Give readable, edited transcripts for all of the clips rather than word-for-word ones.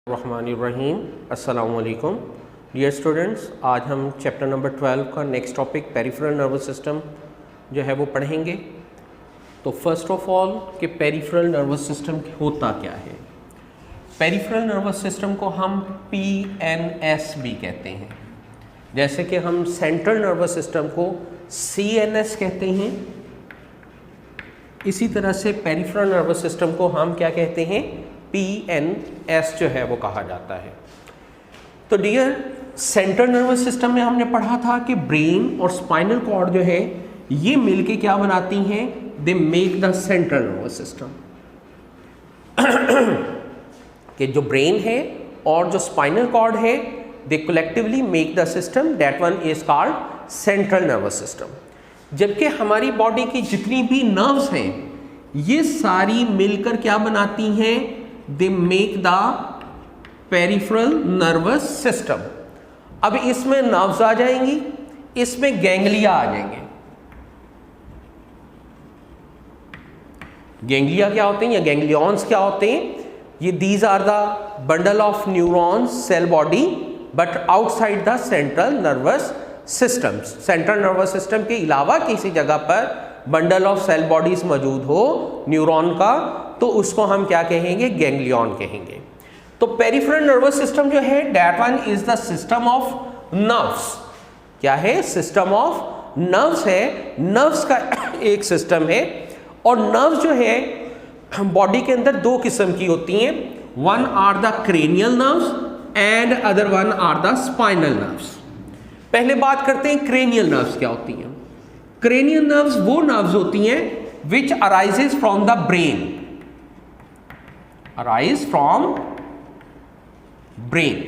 रहमानिर्रहीम। अस्सलामुअलैकुम dear students, आज हम चैप्टर नंबर 12 का next topic peripheral nervous system जो है वो पढ़ेंगे। तो फर्स्ट ऑफ ऑल कि पेरिफेरल नर्वस सिस्टम होता क्या है। पेरिफेरल नर्वस सिस्टम को हम PNS भी कहते हैं, जैसे कि हम सेंट्रल नर्वस सिस्टम को CNS कहते हैं। इसी तरह से पेरिफेरल नर्वस सिस्टम को हम क्या कहते हैं, PNS जो है वो कहा जाता है। तो डियर, सेंट्रल नर्वस सिस्टम में हमने पढ़ा था कि ब्रेन और स्पाइनल कॉर्ड जो है ये मिलके क्या बनाती हैं, they make the central nervous system. कि जो ब्रेन है और जो स्पाइनल कॉर्ड है they collectively make the system, that one is called central nervous system. जबकि हमारी बॉडी की जितनी भी नर्व्स हैं ये सारी मिलकर क्या बनाती हैं, they make the peripheral nervous system. अब इसमें नर्व्स आ जाएंगी, इसमें गैंग्लिया आ जाएंगे। गैंग्लिया क्या होते हैं या गैंग्लियॉन्स क्या होते हैं, ये these are the bundle of neurons cell body but outside the central nervous system. Central nervous system के अलावा किसी जगह पर बंडल ऑफ सेल बॉडीज मौजूद हो न्यूरॉन का, तो उसको हम क्या कहेंगे, गैंग्लियॉन कहेंगे। तो पेरिफेरल नर्वस सिस्टम जो है that one is the system of nerves. क्या है, सिस्टम ऑफ नर्व्स है, नर्व्स का एक सिस्टम है। और नर्व्स जो है बॉडी के अंदर दो किस्म की होती हैं, one are the cranial nerves and other one are the spinal nerves. पहले बात करते हैं क्रेनियल नर्व्स क्या होती हैं। क्रेनियल नर्व्स वो नर्व्स होती हैं which arises from the brain, arise from brain,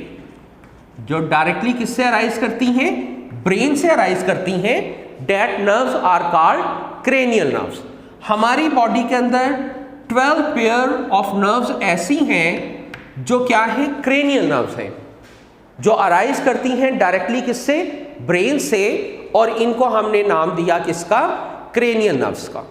जो डायरेक्टली किससे अराइज करती हैं, ब्रेन से अराइज करती हैं। That nerves are called cranial nerves. हमारी बॉडी के अंदर 12 पेयर ऑफ नर्व्स ऐसी हैं जो क्या है, क्रेनियल नर्व्स हैं, जो अराइज करती हैं डायरेक्टली किससे, ब्रेन से, और इनको हमने नाम दिया किसका, क्रेनियल नर्व्स का।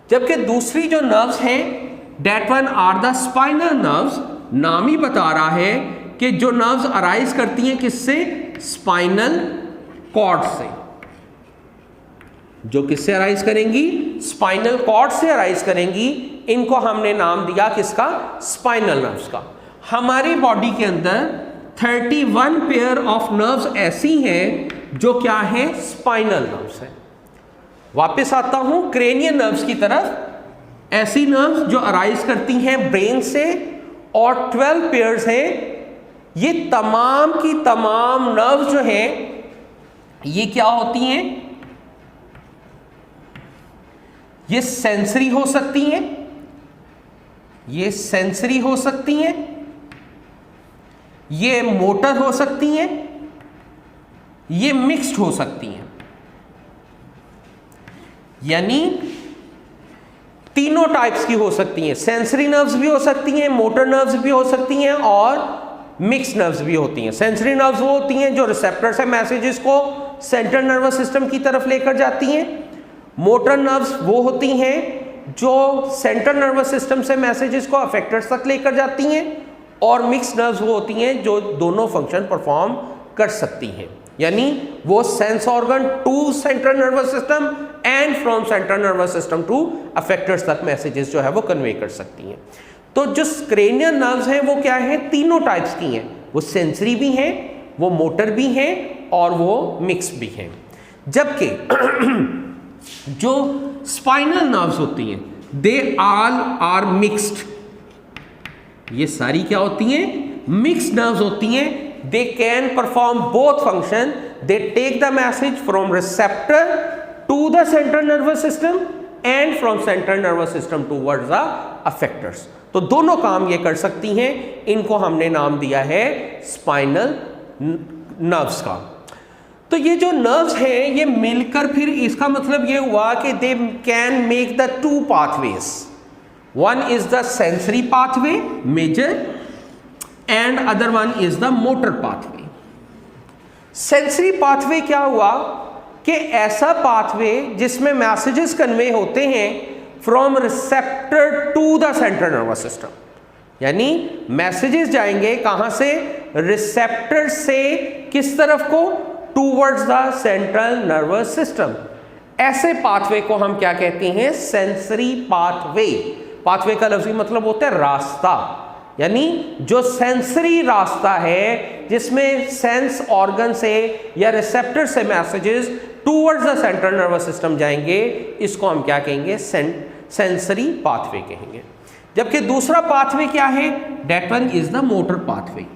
जबकि दूसरी जो नर्व्स हैं that one are the spinal nerves. नाम ही बता रहा है कि जो नर्व्स अराइज करती हैं किससे, स्पाइनल कॉर्ड से। जो किससे अराइज करेंगी, स्पाइनल कॉर्ड से अराइज करेंगी। इनको हमने नाम दिया किसका, स्पाइनल नर्व्स का। हमारी बॉडी के अंदर 31 पेयर ऑफ नर्व्स ऐसी हैं जो क्या है, स्पाइनल नर्व्स हैं। वापस आता हूं क्रेनियल नर्व्स की तरफ। ऐसी नर्व्स जो अराइज करती हैं ब्रेन से और 12 पेयर्स हैं। ये तमाम की तमाम नर्व्स जो हैं ये क्या होती हैं, ये सेंसरी हो सकती हैं, ये सेंसरी हो सकती हैं, ये मोटर हो सकती हैं, ये मिक्स्ड हो सकती हैं। यानी तीनों टाइप्स की हो सकती हैं। सेंसरी नर्व्स भी हो सकती हैं, मोटर नर्व्स भी हो सकती हैं और मिक्स्ड नर्व्स भी होती हैं। सेंसरी नर्व्स वो होती हैं जो रिसेप्टर से मैसेजेस को सेंट्रल नर्वस सिस्टम की तरफ लेकर जाती हैं। मोटर नर्व्स वो होती हैं जो सेंट्रल नर्वस सिस्टम से मैसेजेस को अफेक्टर्स तक लेकर जाती हैं। और मिक्स्ड नर्व्स वो होती हैं जो दोनों फंक्शन परफॉर्म कर सकती हैं। यानी वो sense organ to central nervous system and from central nervous system to effectors तक मैसेजेस जो है वो कन्वे कर सकती हैं। तो जो क्रेनियल नर्व्स हैं वो क्या है, तीनों टाइप्स की हैं। वो सेंसरी भी हैं, वो मोटर भी हैं और वो मिक्स भी हैं। जबकि जो स्पाइनल नर्व्स होती हैं दे ऑल आर मिक्स्ड। ये सारी क्या होती हैं, मिक्स्ड नर्व्स होती हैं। They can perform both function. They take the message from receptor to the central nervous system and from central nervous system towards the effectors. तो दोनों काम ये कर सकती हैं। इनको हमने नाम दिया है स्पाइनल नर्व्स का। तो ये जो नर्व्स हैं ये मिलकर फिर इसका मतलब ये हुआ कि they can make the two pathways. One is the sensory pathway major and other one is the motor pathway. Sensory pathway क्या हुआ कि ऐसा पाथवे जिसमें मैसेजेस कन्वे होते हैं from receptor to the central nervous system. यानी messages जाएंगे कहां से, रिसेप्टर से किस तरफ को, towards the central nervous system. ऐसे पाथवे को हम क्या कहते हैं, सेंसरी पाथवे। पाथवे का लफ्जी मतलब होता है रास्ता, यानी जो सेंसरी रास्ता है जिसमें सेंस ऑर्गन से या रिसेप्टर से messages towards the central nervous system जाएंगे, इसको हम क्या कहेंगे, सेंसरी पाथवे कहेंगे। जबकि दूसरा पाथवे क्या है, that one is the motor pathway.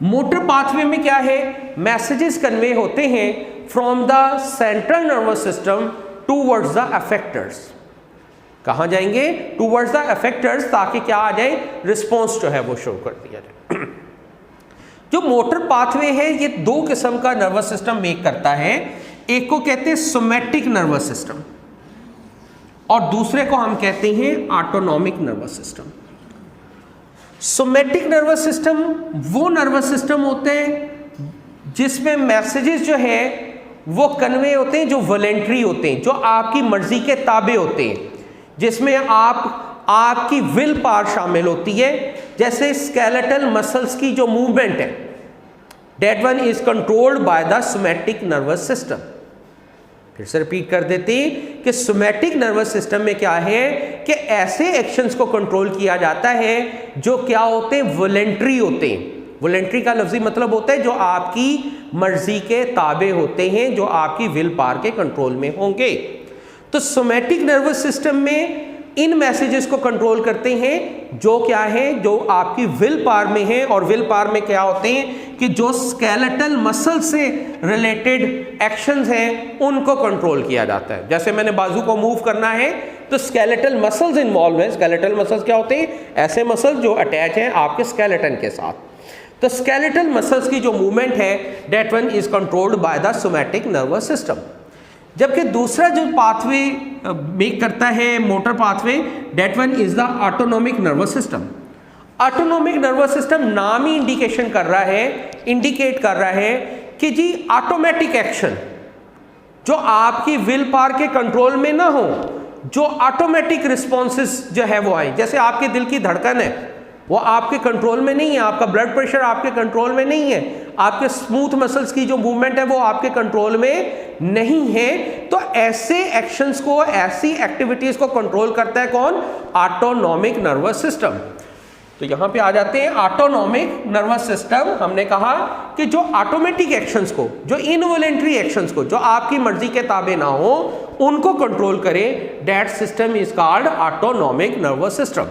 Motor pathway में क्या है, मैसेजेस कन्वे होते हैं from the central nervous system towards the effectors. कहां जाएंगे, टूवर्ड्स द अफेक्टर्स, ताकि क्या आ जाए, रिस्पॉन्स जो है वो शो कर दिया जाए। जो मोटर पाथवे है ये दो किस्म का नर्वस सिस्टम मेक करता है, एक को कहते हैं सोमैटिक नर्वस सिस्टम और दूसरे को हम कहते हैं autonomic nervous system. Somatic nervous system वो नर्वस सिस्टम होते हैं जिसमें मैसेजेस जो है वो कन्वे होते हैं, जो वॉलेंट्री होते हैं, जो आपकी मर्जी के ताबे होते हैं, जिसमें आपकी विल पावर शामिल होती है। जैसे स्केलेटल मसल्स की जो मूवमेंट है, that one is controlled by the somatic nervous system. फिर से रिपीट कर देते हैं कि सोमैटिक नर्वस सिस्टम में क्या है कि ऐसे एक्शंस को कंट्रोल किया जाता है जो क्या होते हैं, वॉलेंट्री होते हैं। वॉलेंट्री का लफ्जी मतलब होता है जो आपकी मर्जी के ताबे होते हैं, जो आपकी विल पावर के कंट्रोल में होंगे। तो सोमैटिक नर्वस सिस्टम में इन मैसेजेस को कंट्रोल करते हैं जो क्या है, जो आपकी विल पावर में है। और विल पावर में क्या होते हैं कि जो स्केलेटल मसल से रिलेटेड एक्शंस हैं उनको कंट्रोल किया जाता है। जैसे मैंने बाजू को मूव करना है तो स्केलेटल मसल्स इन्वॉल्व हैं। स्केलेटल मसल्स क्या होते हैं, ऐसे मसल्स जो अटैच हैं आपके स्केलेटन के साथ। तो स्केलेटल मसल्स की जो मूवमेंट है, that one is controlled by the somatic nervous system. जबकि दूसरा जो पाथवे मेक करता है motor pathway, that one is the autonomic nervous system. Autonomic nervous system नाम ही इंडिकेट कर रहा है कि जी ऑटोमेटिक एक्शन जो आपकी विल पावर के कंट्रोल में ना हो, जो ऑटोमेटिक रिस्पॉन्सेस जो है वो आए। जैसे आपके दिल की धड़कन है, वो आपके कंट्रोल में नहीं है, आपका ब्लड प्रेशर आपके कंट्रोल में नहीं है, आपके स्मूथ मसल्स की जो मूवमेंट है वो आपके कंट्रोल में नहीं है। तो ऐसे एक्शंस को, ऐसी एक्टिविटीज को कंट्रोल करता है कौन, ऑटोनॉमिक नर्वस सिस्टम। तो यहां पे आ जाते हैं ऑटोनॉमिक नर्वस सिस्टम। हमने कहा कि जो ऑटोमेटिक एक्शंस को, जो इनवॉलेंट्री एक्शंस को, जो आपकी मर्जी के ताबे ना हो, उनको कंट्रोल करे, that system is called autonomic nervous system.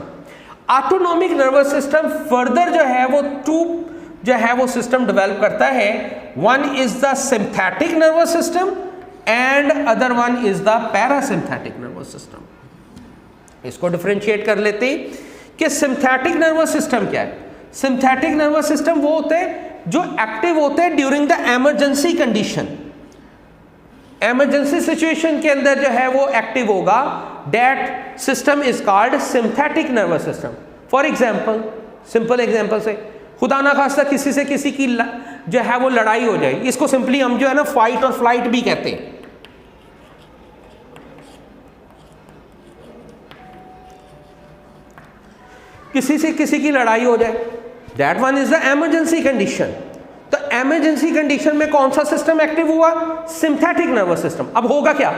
Autonomic nervous system further जो है वो टू जो है वो सिस्टम डेवलप करता है। One is the sympathetic nervous system and other one is the parasympathetic nervous system. इसको डिफरेंशिएट कर लेते कि सिंपैथिक नर्वस सिस्टम क्या है। सिंपैथिक नर्वस सिस्टम वो होते हैं जो एक्टिव होते हैं during the emergency condition. Emergency situation के अंदर जो है वो एक्टिव होगा, that system is called sympathetic nervous system. For example, simple example से, खुदा ना खास्ता किसी से किसी की जो है वो लड़ाई हो जाए, इसको सिंपली हम जो है ना फाइट और फ्लाइट भी कहते हैं। किसी से किसी की लड़ाई हो जाए, that one is the emergency condition. तो इमरजेंसी कंडीशन में कौन सा सिस्टम एक्टिव हुआ, सिंपैथिक नर्वस सिस्टम। अब होगा क्या,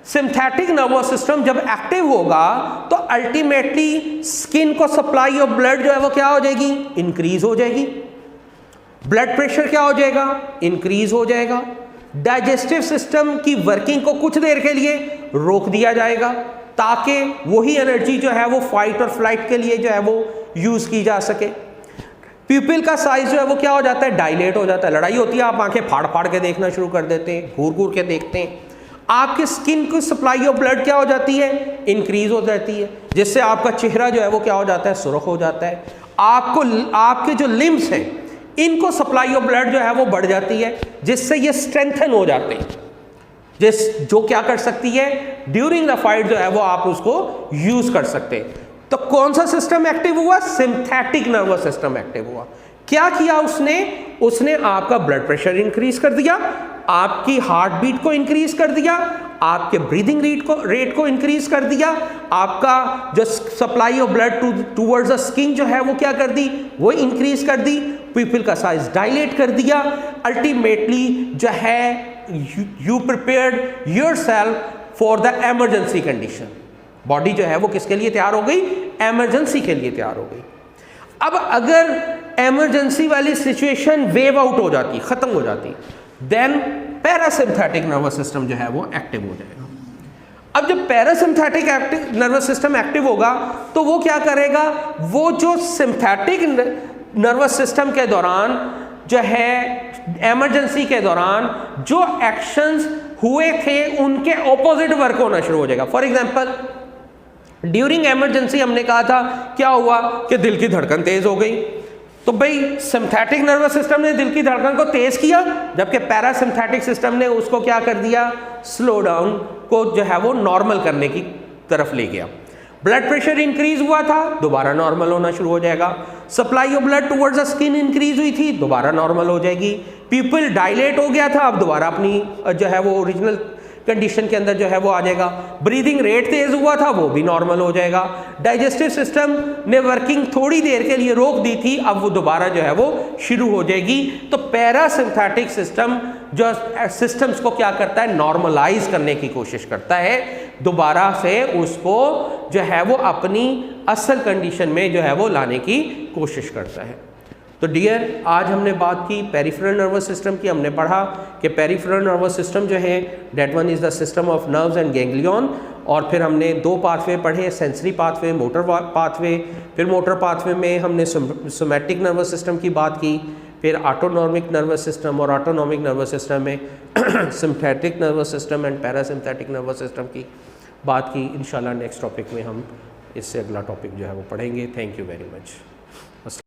सिंपैथिक नर्वस सिस्टम जब एक्टिव होगा तो अल्टीमेटली स्किन को सप्लाई ऑफ ब्लड जो है वो क्या हो जाएगी, इंक्रीज हो जाएगी। ब्लड प्रेशर क्या हो जाएगा, इंक्रीज हो जाएगा। डाइजेस्टिव सिस्टम की वर्किंग को कुछ देर के लिए रोक दिया जाएगा ताकि वही एनर्जी जो है वो फाइट और फ्लाइट के लिए जो है वो यूज की जा सके। प्यूपिल का साइज जो है वो क्या हो जाता है, डायलेट हो जाता है। लड़ाई होती है, आप आंखें फाड़ फाड़ के देखना शुरू कर देते हैं, घूर घूर के देखते हैं। आपके स्किन की सप्लाई ऑफ ब्लड क्या हो जाती है, इंक्रीज हो जाती है, जिससे आपका चेहरा जो है वो क्या हो जाता है, सुर्ख हो जाता है। आपको आपके जो लिम्स हैं इनको सप्लाई ऑफ ब्लड जो है वो बढ़ जाती है, जिससे ये स्ट्रेंथन हो जाते हैं, जो क्या कर सकती है, ड्यूरिंग द फाइट जो है वो आप उसको यूज कर सकते हैं। तो कौन सा सिस्टम एक्टिव हुआ, सिंपैथिक नर्वस सिस्टम एक्टिव हुआ। क्या किया उसने आपका ब्लड प्रेशर इंक्रीज कर दिया, आपकी हार्ट बीट को इंक्रीज कर दिया, आपके ब्रीदिंग रेट को इंक्रीज कर दिया, आपका जो supply of blood towards the skin जो है वो क्या कर दी, वो इंक्रीज कर दी, पीपल का साइज डायलेट कर दिया। अल्टीमेटली जो है you prepared yourself for the emergency condition. Body जो है वो किसके लिए तैयार हो गई, इमरजेंसी के लिए तैयार हो गई। अब अगर इमरजेंसी वाली सिचुएशन वेव आउट हो जाती, खत्म हो जाती, देन पैरासिम्पैथिक नर्वस सिस्टम जो है वो एक्टिव हो जाएगा। अब जब पैरासिम्पैथिक नर्वस सिस्टम एक्टिव होगा तो वो क्या करेगा, वो जो सिम्पैथिक नर्वस सिस्टम के दौरान जो है इमरजेंसी के दौरान जो एक्शंस हुए थे उनके ऑपोजिट वर्क होना शुरू हो जाएगा। फॉर एग्जांपल ड्यूरिंग इमरजेंसी हमने कहा था क्या हुआ कि दिल की धड़कन तेज हो गई, तो भाई सिम्पैथिक नर्वस सिस्टम ने दिल की धड़कन को तेज किया, जबकि पैरासिम्पैथिक सिस्टम ने उसको क्या कर दिया, स्लो डाउन को जो है वो नॉर्मल करने की तरफ ले गया। ब्लड प्रेशर इंक्रीज हुआ था, दोबारा नॉर्मल होना शुरू हो जाएगा। Supply of blood towards the skin increase हुई थी, दोबारा नॉर्मल हो जाएगी। पीपल डायलेट हो गया था, अब दोबारा अपनी जो है वो ओरिजिनल कंडीशन के अंदर जो है वो आ जाएगा। ब्रीदिंग रेट तेज हुआ था, वो भी नॉर्मल हो जाएगा। डाइजेस्टिव सिस्टम ने वर्किंग थोड़ी देर के लिए रोक दी थी, अब वो दोबारा जो है वो शुरू हो जाएगी। तो पैरासिम्पैथिक सिस्टम जो सिस्टम्स को क्या करता है, नॉर्मलाइज करने की कोशिश करता है, दोबारा से उसको जो है वो अपनी असल कंडीशन में जो है वो लाने की कोशिश करता है। तो डियर, आज हमने बात की पेरिफेरल नर्वस सिस्टम की। हमने पढ़ा कि पेरिफेरल नर्वस सिस्टम जो है that one is the system of nerves and ganglion. और फिर हमने दो पाथवे पढ़े, सेंसरी पाथवे, मोटर पाथवे। फिर मोटर पाथवे में हमने सोमैटिक नर्वस सिस्टम की बात की, फिर ऑटोनॉमिक नर्वस सिस्टम और ऑटोनॉमिक नर्वस सिस्टम में sympathetic nervous system and parasympathetic nervous system की बात की। इंशाल्लाह नेक्स्ट टॉपिक में हम इससे अगला टॉपिक जो है वो पढ़ेंगे। Thank you very much.